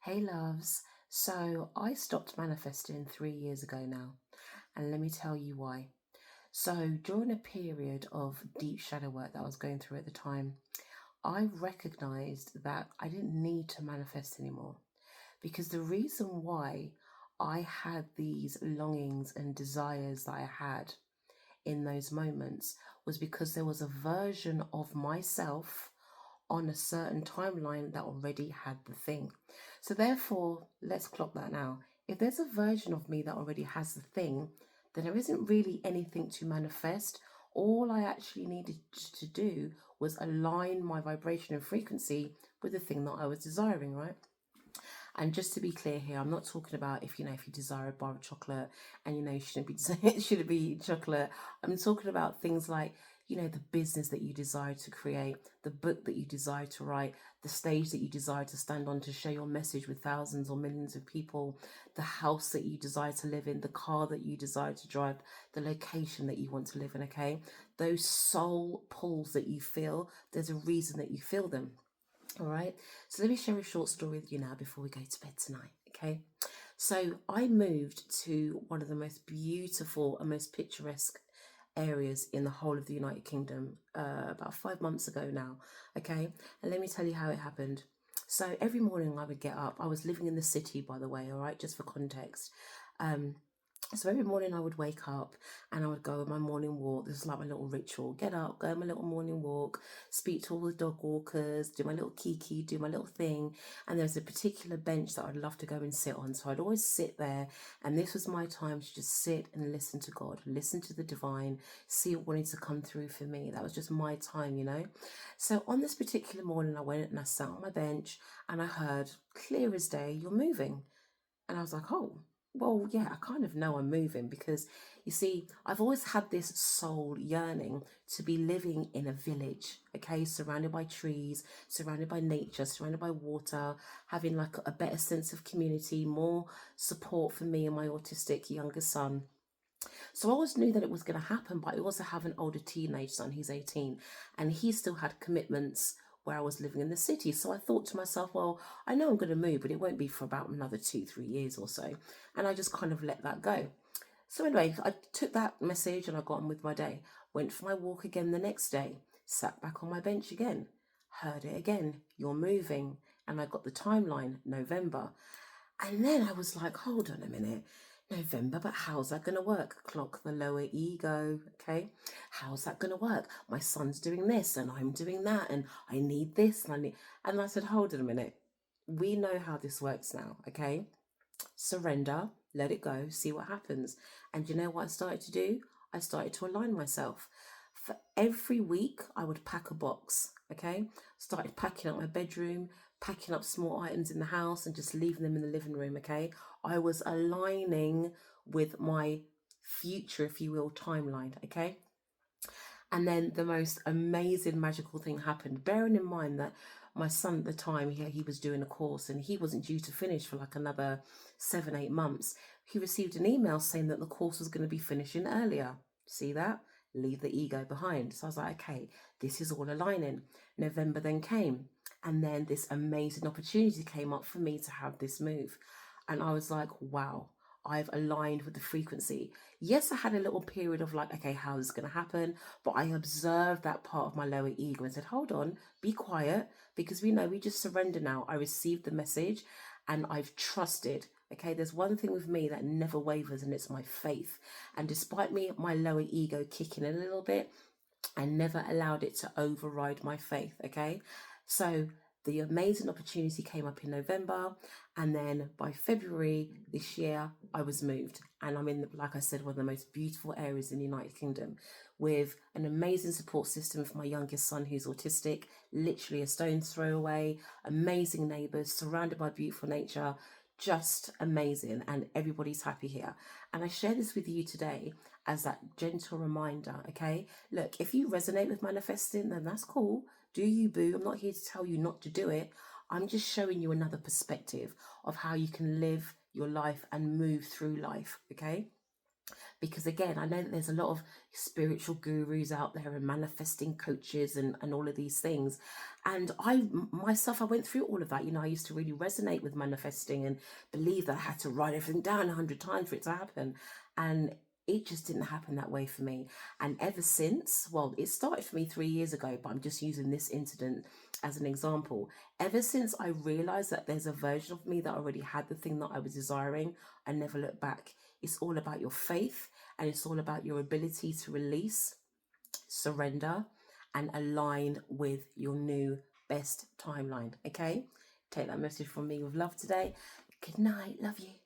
Hey loves. So I stopped manifesting 3 years ago now, and let me tell you why. So during a period of deep shadow work that I was going through at the time, I recognized that I didn't need to manifest anymore because the reason why I had these longings and desires that I had in those moments was because there was a version of myself on a certain timeline that already had the thing. So therefore, let's clock that now. If there's a version of me that already has the thing, then there isn't really anything to manifest. All I actually needed to do was align my vibration and frequency with the thing that I was desiring, right? And just to be clear here, I'm not talking about if you desire a bar of chocolate and you shouldn't be it shouldn't be eating chocolate. I'm talking about things like the business that you desire to create, the book that you desire to write, the stage that you desire to stand on to share your message with thousands or millions of people, the house that you desire to live in, the car that you desire to drive, the location that you want to live in. Okay, those soul pulls that you feel, there's a reason that you feel them. All right. So let me share a short story with you now before we go to bed tonight. Okay. So I moved to one of the most beautiful and most picturesque areas in the whole of the United Kingdom about 5 months ago now. Okay. And let me tell you how it happened. So every morning I would get up. I was living in the city, by the way. All right. Just for context. Um, so every morning I would wake up and I would go on my morning walk. This is like my little ritual. Get up, go on my little morning walk, speak to all the dog walkers, do my little kiki, do my little thing. And there's a particular bench that I'd love to go and sit on. So I'd always sit there, and this was my time to just sit and listen to God, listen to the divine, see what wanted to come through for me. That was just my time. So on this particular morning, I went and I sat on my bench and I heard, clear as day, you're moving. And I was like, oh, well, yeah, I kind of know I'm moving because you see, I've always had this soul yearning to be living in a village, okay, surrounded by trees, surrounded by nature, surrounded by water, having like a better sense of community, more support for me and my autistic younger son. So I always knew that it was going to happen, but I also have an older teenage son. He's 18, and he still had commitments where I was living in the city. So I thought to myself, well, I know I'm going to move, but it won't be for about another 2, 3 years or so. And I just kind of let that go. So anyway, I took that message and I got on with my day. Went for my walk again the next day, sat back on my bench again, heard it again, you're moving. And I got the timeline, November. And then I was like, hold on a minute. November, but how's that going to work? Clock the lower ego, okay? How's that going to work? My son's doing this and I'm doing that and I need this and I need. And I said, hold on a minute. We know how this works now, okay? Surrender, let it go, see what happens. And you know what I started to do? I started to align myself. For every week, I would pack a box, okay? Started packing up my bedroom, packing up small items in the house and just leaving them in the living room, okay? I was aligning with my future, if you will, timeline, okay? And then the most amazing magical thing happened, bearing in mind that my son at the time, he was doing a course and he wasn't due to finish for like another 7, 8 months. He received an email saying that the course was going to be finishing earlier. See that? Leave the ego behind. So I was like, okay, this is all aligning. November then came, and then this amazing opportunity came up for me to have this move. And I was like, wow, I've aligned with the frequency. Yes, I had a little period of like, okay, how is this going to happen? But I observed that part of my lower ego and said, hold on, be quiet, because we know we just surrender now. I received the message and I've trusted. Okay, there's one thing with me that never wavers, and it's my faith. And despite me, my lower ego kicking a little bit, I never allowed it to override my faith. Okay, so the amazing opportunity came up in November, and then by February this year, I was moved, and I'm in, like I said, one of the most beautiful areas in the United Kingdom, with an amazing support system for my youngest son who's autistic, literally a stone's throw away, amazing neighbours, surrounded by beautiful nature. Just amazing, and everybody's happy here. And I share this with you today as that gentle reminder. Okay, look, if you resonate with manifesting, then that's cool. Do you, boo? I'm not here to tell you not to do it. I'm just showing you another perspective of how you can live your life and move through life. Okay, Because again, I know that there's a lot of spiritual gurus out there and manifesting coaches and all of these things. And myself, I went through all of that. You know, I used to really resonate with manifesting and believe that I had to write everything down 100 times for it to happen. And it just didn't happen that way for me. And ever since, well, it started for me 3 years ago, but I'm just using this incident as an example. Ever since I realized that there's a version of me that already had the thing that I was desiring, I never looked back. It's all about your faith, and it's all about your ability to release, surrender, and align with your new best timeline. Okay? Take that message from me with love today. Good night. Love you.